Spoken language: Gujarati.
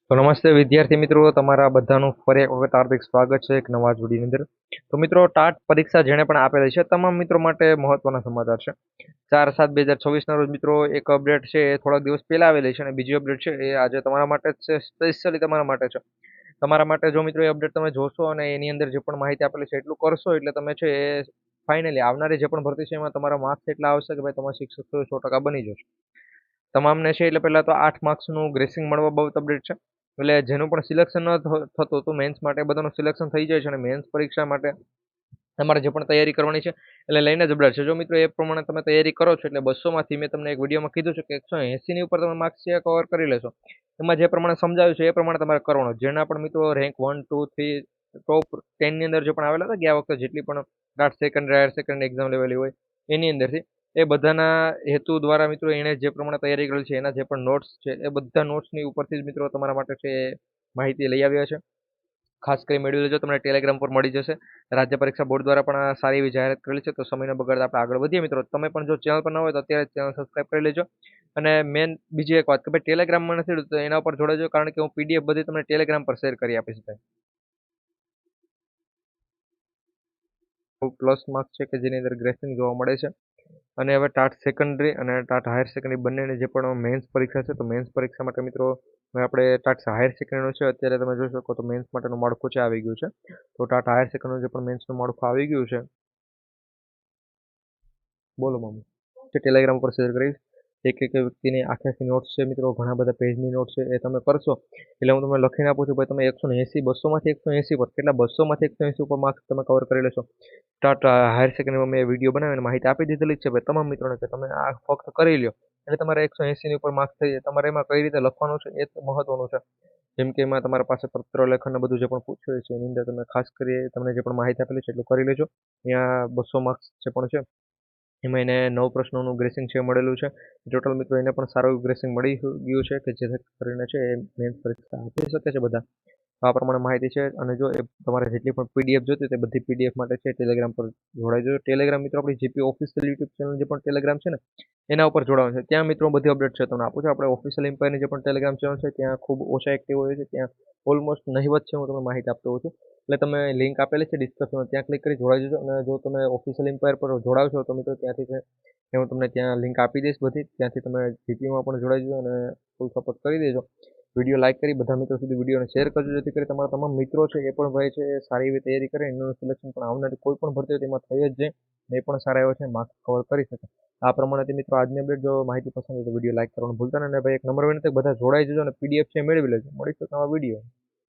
તો નમસ્તે વિદ્યાર્થી મિત્રો, તમારા બધાનું ફરી એક વખત હાર્દિક સ્વાગત છે એક નવા જ વિડીયોની અંદર. તો મિત્રો, ટાટ પરીક્ષા જેણે પણ આપેલી છે તમામ મિત્રો માટે મહત્વના સમાચાર છે. 4/7/2024 ના રોજ મિત્રો એક અપડેટ છે એ થોડાક દિવસ પહેલા આવેલી છે અને બીજી અપડેટ છે એ આજે તમારા માટે જ છે, સ્પેશિયલી તમારા માટે છે. તમારા માટે જો મિત્રો એ અપડેટ તમે જોશો અને એની અંદર જે પણ માહિતી આપેલી છે એટલું કરશો એટલે તમે છે એ ફાઇનલી આવનારી જે પણ ભરતી છે એમાં તમારા માર્ક્સ એટલા આવશે કે ભાઈ તમારા શિક્ષક 100% બની જશે. તમામને છે એટલે પહેલા તો 8 માર્ક્સનું ગ્રેસિંગ મળવા બાબત અપડેટ છે. એટલે જેનું પણ સિલેક્શન ન થતું હતું મેન્સ માટે, બધાનું સિલેક્શન થઈ જાય છે અને મેન્સ પરીક્ષા માટે તમારે જે પણ તૈયારી કરવાની છે એટલે લઈને જ અપડેટ છે. જો મિત્રો એ પ્રમાણે તમે તૈયારી કરો છો એટલે 200માંથી મેં તમને એક વિડીયોમાં કીધું છે કે 180ની ઉપર તમે માર્ક્સ છે કવર કરી લેશો. એમાં જે પ્રમાણે સમજાવ્યું છે એ પ્રમાણે તમારે કરવાનું. જેના પણ મિત્રો રેન્ક 1, 2, 3 ટોપ 10 ની અંદર જે પણ આવેલા હતા ગયા વખતે જેટલી પણ TAT secondary higher secondary exam લેવેલી હોય એની અંદરથી એ બધાના હેતુ દ્વારા મિત્રો એણે જે પ્રમાણે તૈયારી કરેલી છે એના જે પણ નોટ્સ છે એ બધા નોટ્સની ઉપરથી જ મિત્રો તમારા માટે છે એ માહિતી લઈ આવ્યા છે. ખાસ કરી મેળવી લેજો, તમને ટેલિગ્રામ પર મળી જશે. રાજ્ય પરીક્ષા બોર્ડ દ્વારા પણ આ સારી એવી જાહેરાત કરેલી છે. તો સમયનો બગાડ આપણે આગળ વધીએ મિત્રો. તમે પણ જો ચેનલ પર ન હોય તો અત્યારે ચેનલ સબસ્ક્રાઇબ કરી લેજો. અને મેન બીજી એક વાત કે ભાઈ ટેલિગ્રામમાં નથી તો એના ઉપર જોડાજો, કારણ કે હું પીડીએફ બધી તમને ટેલિગ્રામ પર શેર કરી આપીશ ભાઈ. પ્લસ માર્ક્સ છે કે જેની અંદર ગ્રેસિંગ જોવા મળે છે. અને હવે ટાટ સેકન્ડરી અને ટાટ હાયર સેકન્ડરી બંનેની જે પણ મેન્સ પરીક્ષા છે તો મેન્સ પરીક્ષા માટે મિત્રો હવે આપણે ટાટ હાયર સેકન્ડરીનું છે અત્યારે તમે જોઈ શકો તો મેન્સ માટેનું માળખું છે આવી ગયું છે. તો ટાટ હાયર સેકન્ડરીનું જે પણ મેન્સનું માળખું આવી ગયું છે, બોલો મમ્મી, જે ટેલિગ્રામ ઉપર શેર કરીશ. એક એક વ્યક્તિની આખી આખી નોટ્સ છે મિત્રો, ઘણા બધા પેજની નોટ્સ છે એ તમે કરશો એટલે હું તમને લખીને આપું છું ભાઈ તમે 180 200માંથી 180 પર કેટલા 200માંથી 180 ઉપર માર્ક્સ તમે કવર કરી લેશો. સ્ટાર્ટ હાયર સેકન્ડરીમાં મેં વિડીયો બનાવીને માહિતી આપી દીધેલી જ છે ભાઈ તમામ મિત્રોને કે તમે આ ફક્ત કરી લ્યો એટલે તમારે 180ની ઉપર માર્ક્સ થઈ જાય. તમારે એમાં કઈ રીતે લખવાનું છે એ મહત્વનું છે. જેમ કે એમાં તમારા પાસે પત્ર લેખન બધું જે પણ પૂછ્યું છે એની અંદર તમે ખાસ કરી તમને જે પણ માહિતી આપેલી છે એટલું કરી લેજો. ત્યાં 200 માર્ક્સ જે પણ છે એમાં એને 9 પ્રશ્નોનું ગ્રેસિંગ છે મળેલું છે. ટોટલ મિત્રો એને પણ સારું ગ્રેસિંગ મળી ગયું છે કે જેથી કરીને છે એ મેન્સ પરીક્ષા આપી શકે છે બધા. આ પ્રમાણે માહિતી છે. અને જો એ તમારે જેટલી પણ પીડીએફ જોતી તે બધી પીડીએફ માટે છે ટેલિગ્રામ પર જોડાઈ જજો. ટેલિગ્રામ મિત્રો આપણી જીપી ઓફિશિયલ યુટ્યુબ ચેનલ જે પણ ટેલિગ્રામ છે ને એના ઉપર જોડાવાનું છે. ત્યાં મિત્રો બધી અપડેટ છે તમને આપું છું. આપણે ઓફિશિયલ એમ્પાયરની જે પણ ટેલિગ્રામ ચેનલ છે ત્યાં ખૂબ ઓછા એક્ટિવ હોય છે, ત્યાં ઓલમોસ્ટ નહિવત છે, હું તમને માહિતી આપતો હોઉં છું. એટલે તમે લિંક આપેલી છે ડિસ્ક્રિપ્શનમાં, ત્યાં ક્લિક કરી જોડાઈ જજો. અને જો તમે ઓફિશિયલ એમ્પાયર પર જોડાવશો તો મિત્રો ત્યાંથી છે એ હું તમને ત્યાં લિંક આપી દઈશ બધી, ત્યાંથી તમે જીપીમાં પણ જોડાઈ જજો અને ફૂલ સપોર્ટ કરી દેજો. વિડીયો લાઇક કરી બધા મિત્રો સુધી વિડીયોને શેર કરજો જેથી કરી તમારા તમામ મિત્રો છે એ પણ ભાઈ છે સારી એવી તૈયારી કરે, એનું સિલેક્શન પણ આવનારી કોઈ પણ ભરતી હોય તેમાં થઈ જ જાય. એ પણ સારા એવા છે માર્ક્સ કવર કરી શકે. આ પ્રમાણેથી મિત્રો આજની અપડેટ જો માહિતી પસંદ હોય તો વિડીયો લાઇક કરવાનું ભૂલતા નહીં. અને ભાઈ એક નંબર વિનંતી બધા જોડાઈ જજો અને પીડીએફ છે મેળવી લેજો. મળીશું નવા વિડીયો.